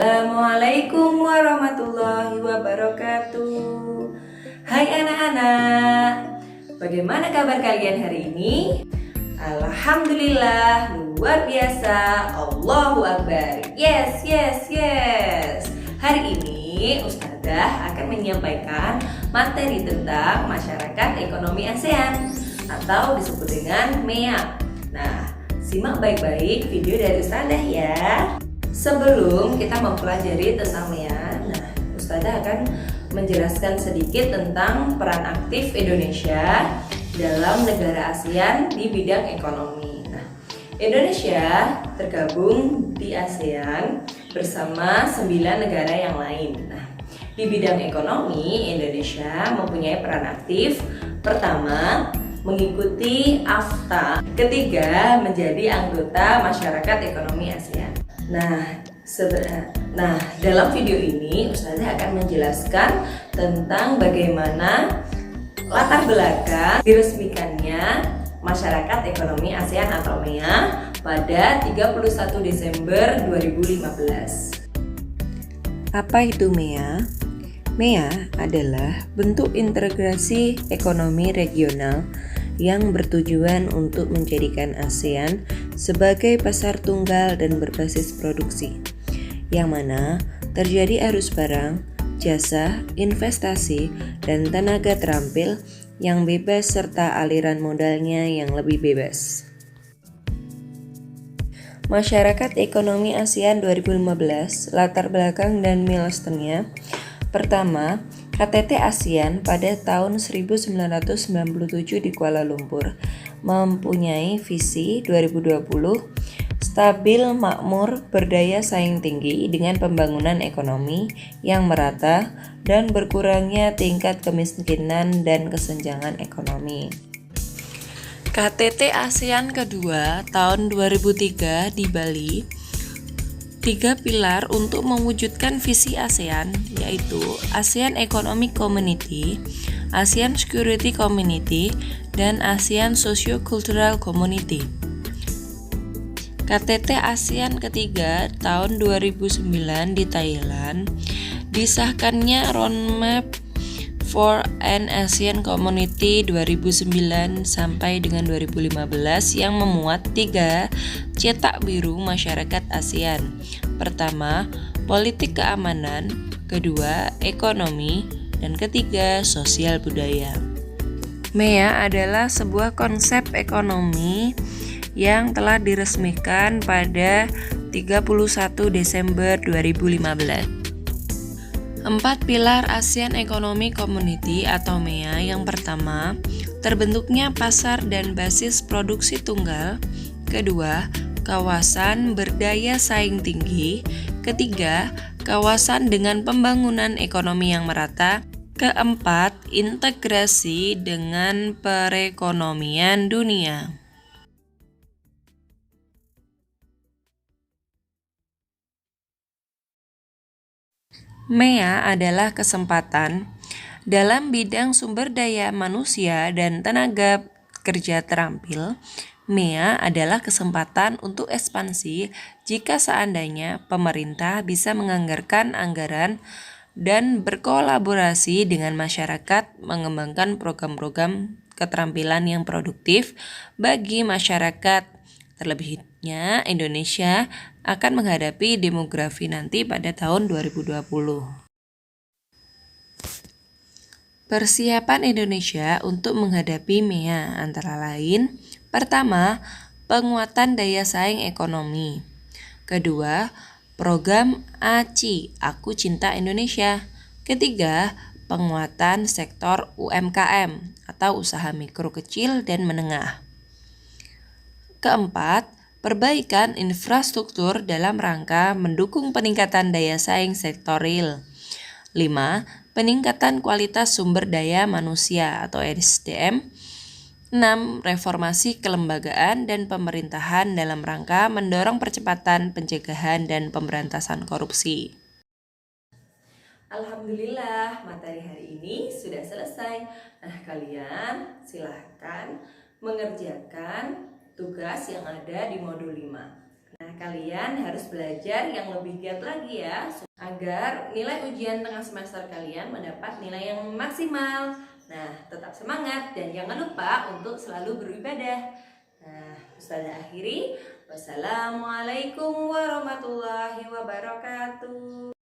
Assalamualaikum warahmatullahi wabarakatuh. Hai anak-anak, bagaimana kabar kalian hari ini? Alhamdulillah, luar biasa, Allahu Akbar. Yes. Hari ini Ustazah akan menyampaikan materi tentang masyarakat ekonomi ASEAN atau disebut dengan MEA. Nah, simak baik-baik video dari Ustazah ya. Sebelum kita mempelajari tentang MEA, Ustazah akan menjelaskan sedikit tentang peran aktif Indonesia dalam negara ASEAN di bidang ekonomi. Indonesia tergabung di ASEAN bersama 9 negara yang lain. Di bidang ekonomi, Indonesia mempunyai peran aktif. Pertama, mengikuti AFTA. Ketiga, menjadi anggota masyarakat ekonomi ASEAN. Dalam video ini Ustazah akan menjelaskan tentang bagaimana latar belakang diresmikannya masyarakat ekonomi ASEAN atau MEA pada 31 Desember 2015. Apa itu MEA? MEA adalah bentuk integrasi ekonomi regional yang bertujuan untuk menjadikan ASEAN sebagai pasar tunggal dan berbasis produksi, yang mana terjadi arus barang, jasa, investasi, dan tenaga terampil yang bebas serta aliran modalnya yang lebih bebas. Masyarakat Ekonomi ASEAN 2015, latar belakang dan milestonya. Pertama, KTT ASEAN pada tahun 1997 di Kuala Lumpur mempunyai visi 2020 stabil, makmur, berdaya saing tinggi dengan pembangunan ekonomi yang merata dan berkurangnya tingkat kemiskinan dan kesenjangan ekonomi. KTT ASEAN kedua tahun 2003 di Bali, 3 pilar untuk mewujudkan visi ASEAN, yaitu ASEAN Economic Community, ASEAN Security Community, dan ASEAN Socio-Cultural Community. KTT ASEAN ketiga tahun 2009 di Thailand, disahkannya Roadmap for an ASEAN Community 2009 sampai dengan 2015 yang memuat 3 cetak biru masyarakat ASEAN. Pertama, politik keamanan, kedua, ekonomi, dan ketiga, sosial budaya. MEA adalah sebuah konsep ekonomi yang telah diresmikan pada 31 Desember 2015. 4 pilar ASEAN Economic Community atau MEA. Yang pertama, terbentuknya pasar dan basis produksi tunggal. Kedua, kawasan berdaya saing tinggi. Ketiga, kawasan dengan pembangunan ekonomi yang merata. Keempat, integrasi dengan perekonomian dunia. MEA adalah kesempatan dalam bidang sumber daya manusia dan tenaga kerja terampil. MEA adalah kesempatan untuk ekspansi jika seandainya pemerintah bisa menganggarkan anggaran dan berkolaborasi dengan masyarakat mengembangkan program-program keterampilan yang produktif bagi masyarakat. Terlebihnya, Indonesia akan menghadapi demografi nanti pada tahun 2020. Persiapan Indonesia untuk menghadapi MEA antara lain: pertama, penguatan daya saing ekonomi. Kedua, program ACI, Aku Cinta Indonesia. Ketiga, penguatan sektor UMKM atau usaha mikro kecil dan menengah. Keempat, perbaikan infrastruktur dalam rangka mendukung peningkatan daya saing sektor real. 5. Peningkatan kualitas sumber daya manusia atau SDM. 6. Reformasi kelembagaan dan pemerintahan dalam rangka mendorong percepatan pencegahan dan pemberantasan korupsi. Alhamdulillah, materi hari ini sudah selesai. Kalian silahkan mengerjakan tugas yang ada di modul 5. Nah, kalian harus belajar yang lebih giat lagi ya, agar nilai ujian tengah semester kalian mendapat nilai yang maksimal. Nah, tetap semangat dan jangan lupa untuk selalu beribadah. Nah, Ustazah akhiri. Wassalamualaikum warahmatullahi wabarakatuh.